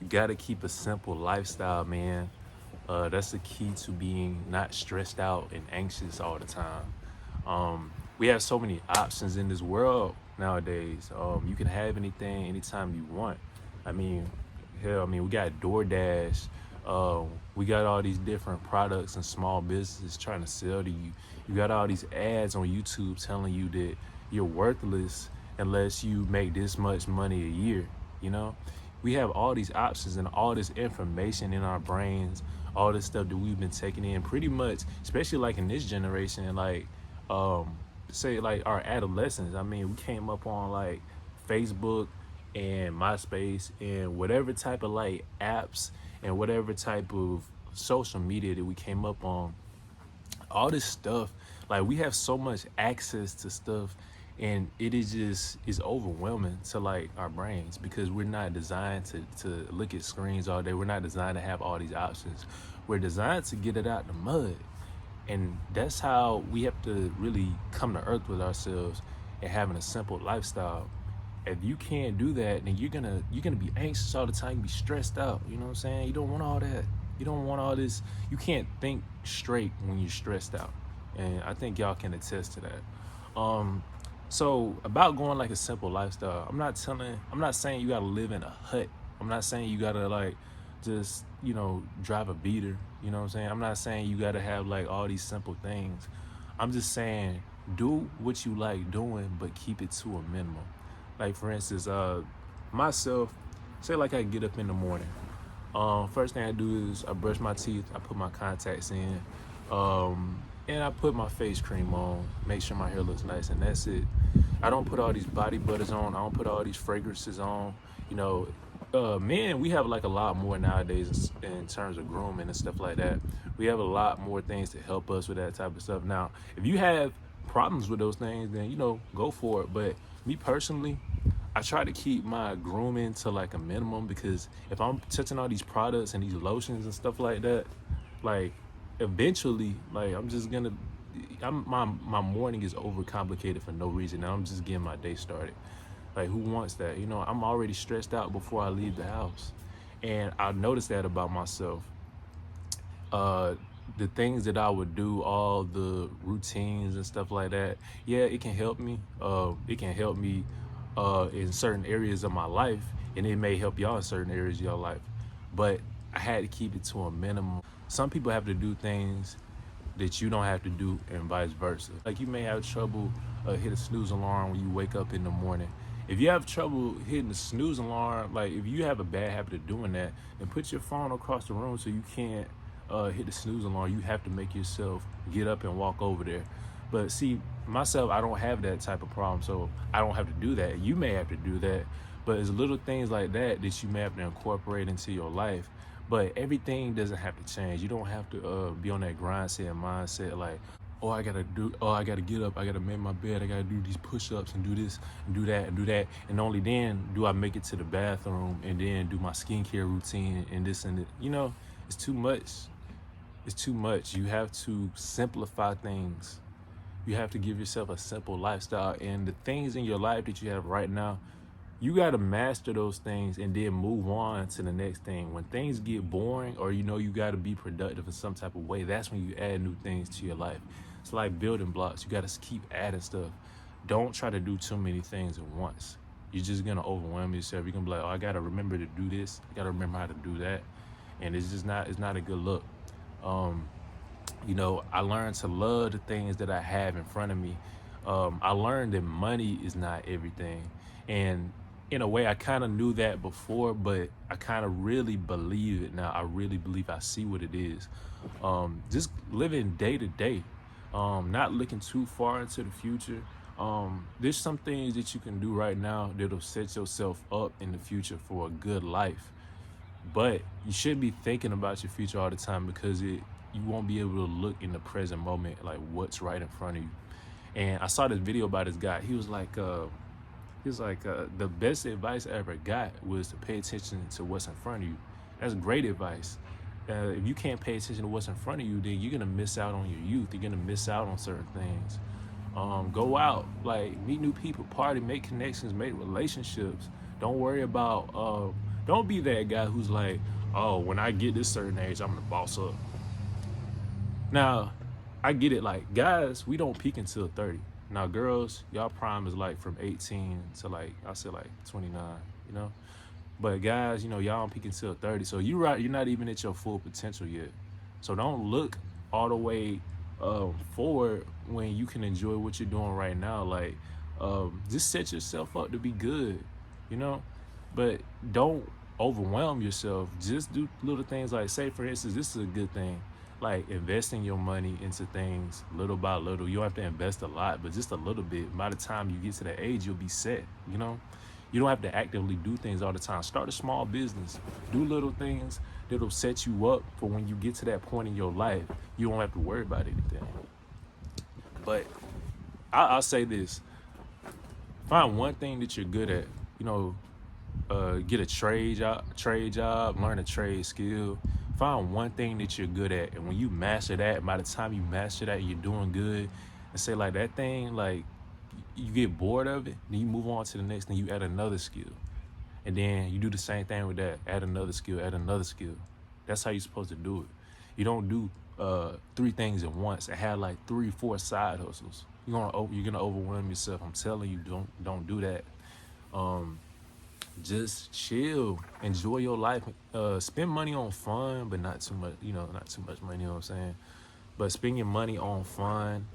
You gotta keep a simple lifestyle, man. That's the key to being not stressed out and anxious all the time. We have so many options in this world nowadays. You can have anything anytime you want. I mean, hell, I mean, we got DoorDash. We got all these different products and small businesses trying to sell to you. You got all these ads on YouTube telling you that you're worthless unless you make this much money a year. You know, we have all these options and all this information in our brains, all this stuff that we've been taking in pretty much, especially like in this generation, like say like our adolescents. I mean, we came up on like Facebook and MySpace and whatever type of like apps and whatever type of social media that we came up on, all this stuff. Like, we have so much access to stuff, and it is overwhelming to like our brains because we're not designed to look at screens all day. We're not designed to have all these options. We're designed to get it out the mud. And that's how we have to really come to earth with ourselves and having a simple lifestyle. If you can't do that, then you're gonna be anxious all the time, be stressed out. You know what I'm saying? You don't want all that. You don't want all this. You can't think straight when you're stressed out. And I think y'all can attest to that. So about going like a simple lifestyle, I'm not saying you gotta live in a hut. I'm not saying you gotta like just, drive a beater. You know what I'm saying? I'm not saying you gotta have like all these simple things. I'm just saying do what you like doing, but keep it to a minimum. Like, for instance, myself, say like I get up in the morning. First thing I do is I brush my teeth, I put my contacts in, and I put my face cream on, make sure my hair looks nice, and that's it. I don't put all these body butters on. I don't put all these fragrances on. Men, we have like a lot more nowadays in terms of grooming and stuff like that. We have a lot more things to help us with that type of stuff. Now, if you have problems with those things, then, go for it. But me personally, I try to keep my grooming to like a minimum, because if I'm touching all these products and these lotions and stuff like that, like eventually, like my morning is overcomplicated for no reason. And I'm just getting my day started. Like, who wants that? I'm already stressed out before I leave the house. And I noticed that about myself. The things that I would do, all the routines and stuff like that, yeah, it can help me. It can help me in certain areas of my life, and it may help y'all in certain areas of your life. But I had to keep it to a minimum. Some people have to do things that you don't have to do, and vice versa. Like, you may have trouble hit a snooze alarm when you wake up in the morning. If you have trouble hitting the snooze alarm, like if you have a bad habit of doing that, then put your phone across the room so you can't hit the snooze alarm. You have to make yourself get up and walk over there. But see, myself, I don't have that type of problem, so I don't have to do that. You may have to do that, but it's little things like that that you may have to incorporate into your life. But everything doesn't have to change. You don't have to be on that mindset like, oh, I gotta get up, I gotta make my bed, I gotta do these push-ups and do this and do that and do that. And only then do I make it to the bathroom and then do my skincare routine and this and that. It's too much. It's too much. You have to simplify things. You have to give yourself a simple lifestyle. And the things in your life that you have right now, you got to master those things and then move on to the next thing. When things get boring, or you got to be productive in some type of way, that's when you add new things to your life. It's like building blocks. You got to keep adding stuff. Don't try to do too many things at once. You're just going to overwhelm yourself. You're going to be like, oh, I got to remember to do this. I got to remember how to do that. And it's not a good look. I learned to love the things that I have in front of me. I learned that money is not everything. And in a way, I kind of knew that before, but I kind of really believe it now. I really believe I see what it is. Just living day to day, not looking too far into the future. There's some things that you can do right now that'll set yourself up in the future for a good life. But you should be thinking about your future all the time, because you won't be able to look in the present moment, like what's right in front of you. And I saw this video about this guy. He was like, the best advice I ever got was to pay attention to what's in front of you. That's great advice. If you can't pay attention to what's in front of you, then you're gonna miss out on your youth. You're gonna miss out on certain things. Go out, like meet new people, party, make connections, make relationships. Don't worry about Don't be that guy who's like, oh, when I get this certain age, I'm gonna boss up. Now, I get it. Like guys, we don't peak until 30. Now, girls, y'all prime is like from 18 to like I said like 29. You know, but guys, you know, y'all don't peak until 30. So you're right. You're not even at your full potential yet. So don't look all the way forward when you can enjoy what you're doing right now. Like, just set yourself up to be good. You know, but don't overwhelm yourself. Just do little things like, say for instance, this is a good thing, like investing your money into things little by little. You don't have to invest a lot, but just a little bit. By the time you get to that age, you'll be set. You know, you don't have to actively do things all the time. Start a small business, do little things that'll set you up for when you get to that point in your life. You don't have to worry about anything. But I'll say this: find one thing that you're good at. You know, get a trade job, learn a trade skill. Find one thing that you're good at, and when you master that, by the time you master that, you're doing good. And say like that thing, like you get bored of it, then you move on to the next thing. You add another skill, and then you do the same thing with that. Add another skill, add another skill. That's how you're supposed to do it. You don't do 3 things at once and have like 3, 4 side hustles. You're gonna overwhelm yourself. I'm telling you, don't do that. Just chill, enjoy your life. Spend money on fun, but not too much. You know, not too much money. You know what I'm saying? But spend your money on fun.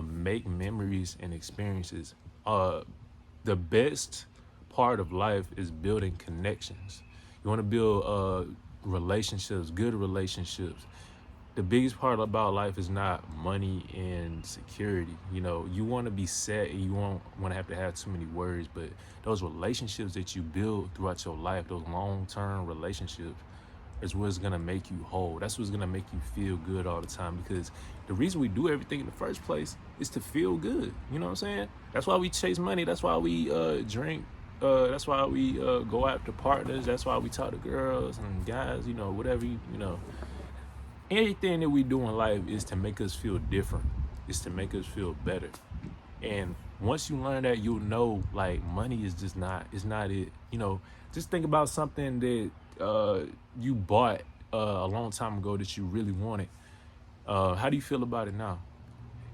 Make memories and experiences. The best part of life is building connections. You want to build relationships, good relationships. The biggest part about life is not money and security. You know, you want to be set and you won't want to have too many worries, but those relationships that you build throughout your life, those long-term relationships, is what's going to make you whole. That's what's going to make you feel good all the time, because the reason we do everything in the first place is to feel good. You know what I'm saying? That's why we chase money. That's why we drink. That's why we go after partners. That's why we talk to girls and guys, you know, whatever, you know. Anything that we do in life is to make us feel different. It's to make us feel better. And once you learn that, you'll know like money is just not, it's not it. You know, just think about something that you bought a long time ago that you really wanted. How do you feel about it now?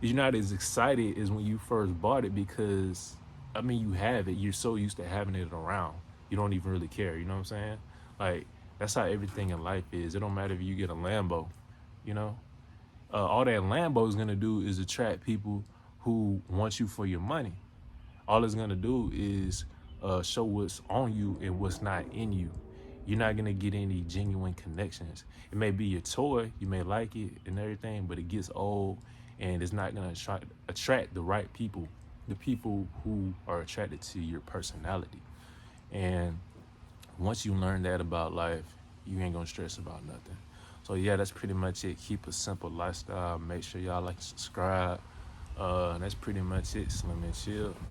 You're not as excited as when you first bought it, because I mean, you have it. You're so used to having it around. You don't even really care. You know what I'm saying? Like, that's how everything in life is. It don't matter if you get a Lambo, you know? All that Lambo is going to do is attract people who want you for your money. All it's going to do is show what's on you and what's not in you. You're not going to get any genuine connections. It may be your toy. You may like it and everything, but it gets old and it's not going to attract the right people, the people who are attracted to your personality. And once you learn that about life, you ain't gonna stress about nothing. So yeah, that's pretty much it. Keep a simple lifestyle. Make sure y'all like and subscribe. That's pretty much it. Slim and chill.